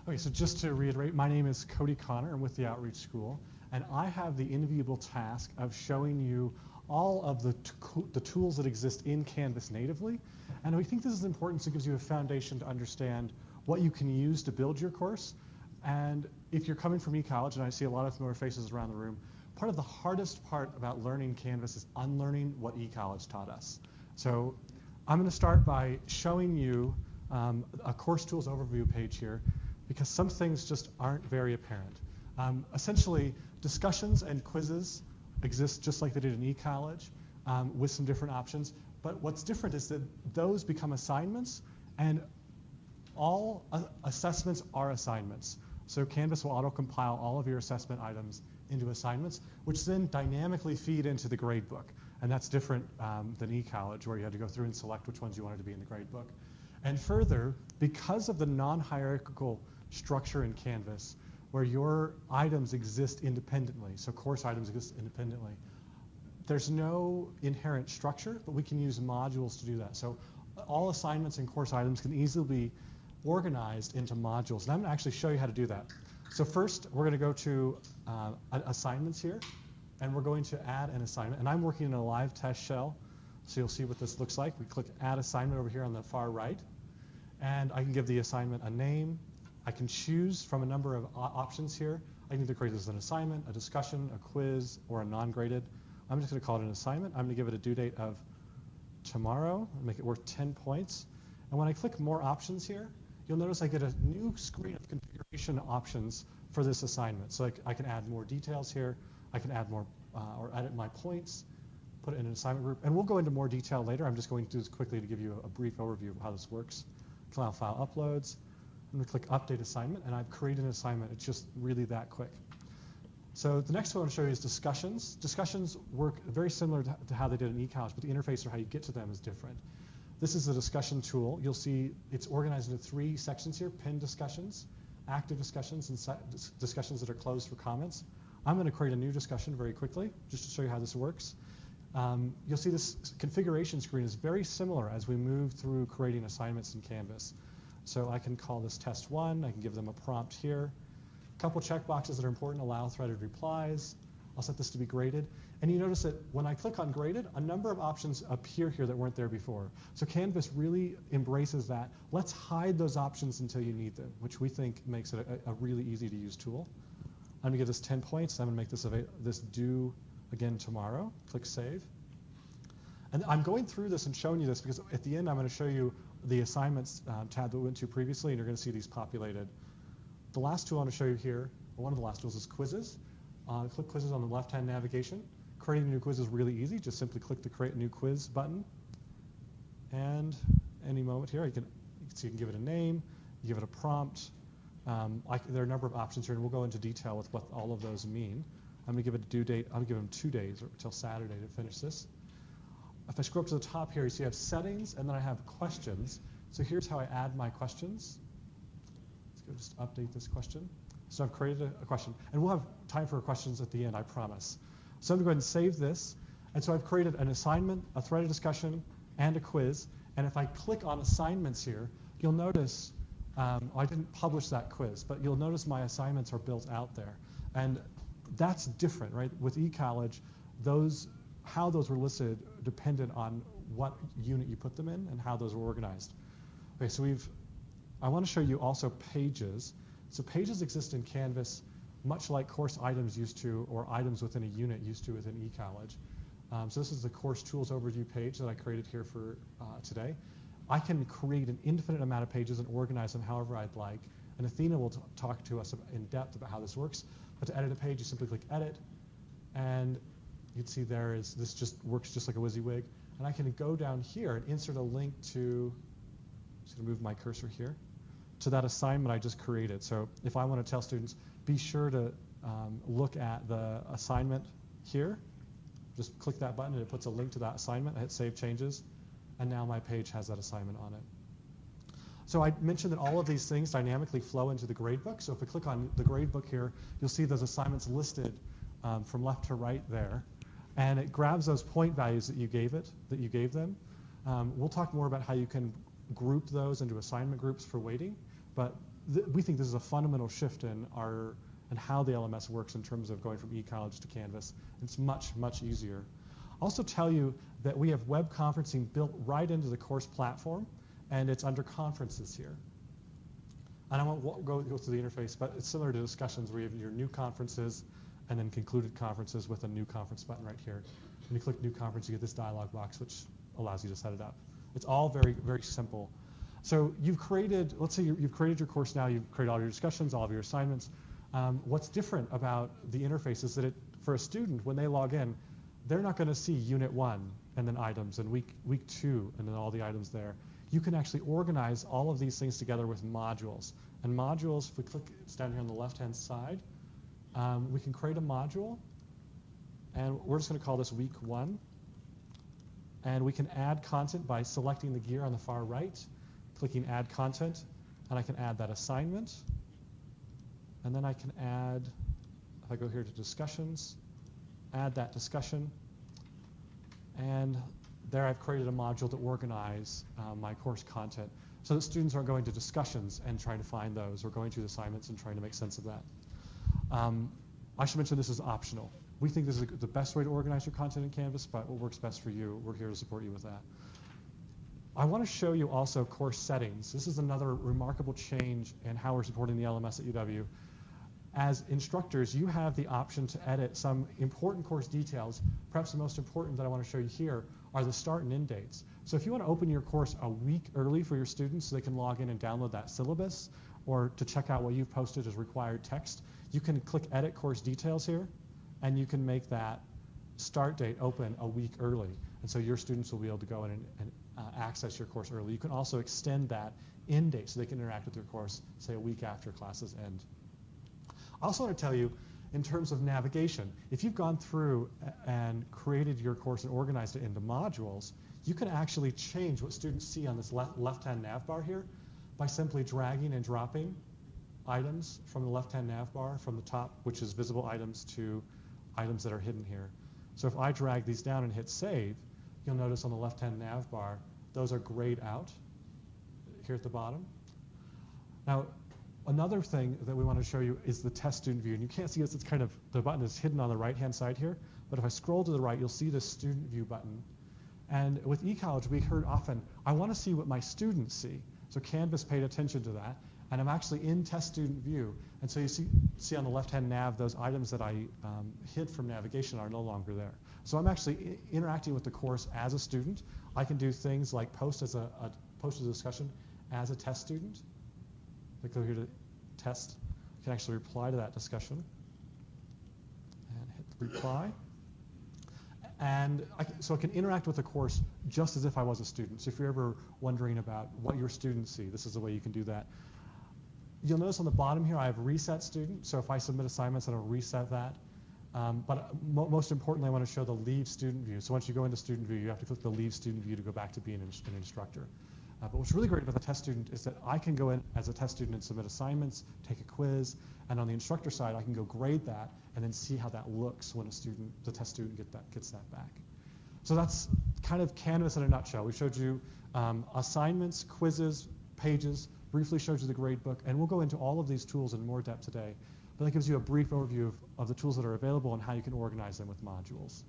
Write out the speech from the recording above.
Okay, so just to reiterate, my name is Cody Connor. I'm with the Outreach School, and I have the enviable task of showing you all of the tools that exist in Canvas natively. And we think this is important, so it gives you a foundation to understand what you can use to build your course. And if you're coming from eCollege, and I see a lot of familiar faces around the room, part of the hardest part about learning Canvas is unlearning what eCollege taught us. So I'm going to start by showing you a course tools overview page here, because some things just aren't very apparent. Essentially, discussions and quizzes exist just like they did in eCollege, with some different options. But what's different is that those become assignments, and all assessments are assignments. So Canvas will auto-compile all of your assessment items into assignments, which then dynamically feed into the gradebook. And that's different than eCollege, where you had to go through and select which ones you wanted to be in the gradebook. And further, because of the non-hierarchical structure in Canvas, where your items exist independently, so course items exist independently, there's no inherent structure, but we can use modules to do that. So all assignments and course items can easily be organized into modules. And I'm going to actually show you how to do that. So first, we're going to go to assignments here, and we're going to add an assignment. And I'm working in a live test shell, so you'll see what this looks like. We click Add Assignment over here on the far right, and I can give the assignment a name. I can choose from a number of options here. I can either create this as an assignment, a discussion, a quiz, or a non-graded. I'm just going to call it an assignment. I'm going to give it a due date of tomorrow, make it worth 10 points. And when I click More Options here, you'll notice I get a new screen of configuration options for this assignment. So I can add more details here. I can add more or edit my points, put it in an assignment group. And we'll go into more detail later. I'm just going to do this quickly to give you a brief overview of how this works. File uploads. I'm going to click Update Assignment, and I've created an assignment. It's just really that quick. So the next one I want to show you is discussions. Discussions work very similar to how they did in eCollege, but the interface or how you get to them is different. This is a discussion tool. You'll see it's organized into 3 sections here: pinned discussions, active discussions, and discussions that are closed for comments. I'm going to create a new discussion very quickly, just to show you how this works. You'll see this configuration screen is very similar as we move through creating assignments in Canvas. So I can call this test 1. I can give them a prompt here. A couple checkboxes that are important: allow threaded replies. I'll set this to be graded. And you notice that when I click on graded, a number of options appear here that weren't there before. So Canvas really embraces that. Let's hide those options until you need them, which we think makes it a really easy to use tool. I'm going to give this 10 points. I'm going to make this due again tomorrow. Click Save. And I'm going through this and showing you this because at the end I'm going to show you the assignments tab that we went to previously, and you're going to see these populated. The last tool I want to show you here, or one of the last tools, is quizzes. Click quizzes on the left-hand navigation. Creating a new quiz is really easy. Just simply click the Create New Quiz button. And any moment here, you can give it a name, you give it a prompt. There are a number of options here, and we'll go into detail with what all of those mean. I'm going to give it a due date. I'm going to give them 2 days, or until Saturday, to finish this. If I scroll up to the top here, you see I have settings, and then I have questions. So here's how I add my questions. Let's go just update this question. So I've created a question, and we'll have time for questions at the end, I promise. So I'm going to go ahead and save this. And so I've created an assignment, a threaded discussion, and a quiz. And if I click on assignments here, you'll notice, I didn't publish that quiz, but you'll notice my assignments are built out there. And that's different, right? With eCollege, how those were listed depended on what unit you put them in and how those were organized. Okay, so I want to show you also pages. So pages exist in Canvas much like course items used to, or items within a unit used to within eCollege. So this is the course tools overview page that I created here for today. I can create an infinite amount of pages and organize them however I'd like. And Athena will talk to us in depth about how this works. But to edit a page, you simply click Edit, and you'd see this just works just like a WYSIWYG. And I can go down here and insert a link to, just going to move my cursor here, to that assignment I just created. So if I want to tell students, be sure to look at the assignment here, just click that button and it puts a link to that assignment. I hit Save Changes, and now my page has that assignment on it. So I mentioned that all of these things dynamically flow into the gradebook. So if we click on the gradebook here, you'll see those assignments listed from left to right there. And it grabs those point values that you gave them. We'll talk more about how you can group those into assignment groups for weighting. But we think this is a fundamental shift in how the LMS works in terms of going from eCollege to Canvas. It's much, much easier. I'll also tell you that we have web conferencing built right into the course platform, and it's under conferences here. And I won't go through the interface, but it's similar to discussions where you have your new conferences and then concluded conferences with a new conference button right here. When you click new conference, you get this dialog box, which allows you to set it up. It's all very, very simple. So you've created, let's say you've created your course now, you've created all your discussions, all of your assignments. What's different about the interface is that for a student, when they log in, they're not going to see Unit 1 and then items, and week 2 and then all the items there. You can actually organize all of these things together with modules. And modules, if we click, it's down here on the left-hand side, we can create a module, and we're just going to call this Week 1. And we can add content by selecting the gear on the far right, clicking Add Content, and I can add that assignment. And then I can add, if I go here to Discussions, add that discussion, and there I've created a module to organize my course content so that students aren't going to discussions and trying to find those, or going to the assignments and trying to make sense of that. I should mention this is optional. We think this is the best way to organize your content in Canvas, but what works best for you, we're here to support you with that. I want to show you also course settings. This is another remarkable change in how we're supporting the LMS at UW. As instructors, you have the option to edit some important course details. Perhaps the most important that I want to show you here are the start and end dates. So if you want to open your course a week early for your students so they can log in and download that syllabus, or to check out what you've posted as required text, you can click Edit Course Details here, and you can make that start date open a week early. And so your students will be able to go in and access your course early. You can also extend that end date so they can interact with your course, say, a week after classes end. I also want to tell you, in terms of navigation, if you've gone through and created your course and organized it into modules, you can actually change what students see on this left-hand nav bar here by simply dragging and dropping items from the left-hand nav bar from the top, which is visible items, to items that are hidden here. So if I drag these down and hit save, you'll notice on the left-hand nav bar, those are grayed out here at the bottom. Now, another thing that we want to show you is the test student view. And you can't see this, it's kind of, the button is hidden on the right-hand side here. But if I scroll to the right, you'll see the student view button. And with eCollege, we heard often, I want to see what my students see. So Canvas paid attention to that. And I'm actually in test student view. And so you see on the left-hand nav, those items that I hid from navigation are no longer there. So I'm actually interacting with the course as a student. I can do things like post a discussion as a test student. I go here to test. I can actually reply to that discussion and hit reply. And so I can interact with the course just as if I was a student. So if you're ever wondering about what your students see, this is the way you can do that. You'll notice on the bottom here I have reset student. So if I submit assignments, it'll reset that. But most importantly, I want to show the leave student view. So once you go into student view, you have to click the leave student view to go back to being an instructor. But what's really great about the test student is that I can go in as a test student and submit assignments, take a quiz, and on the instructor side, I can go grade that and then see how that looks when the test student gets that back. So that's kind of Canvas in a nutshell. We showed you assignments, quizzes, pages, briefly showed you the grade book, and we'll go into all of these tools in more depth today. But that gives you a brief overview of the tools that are available and how you can organize them with modules.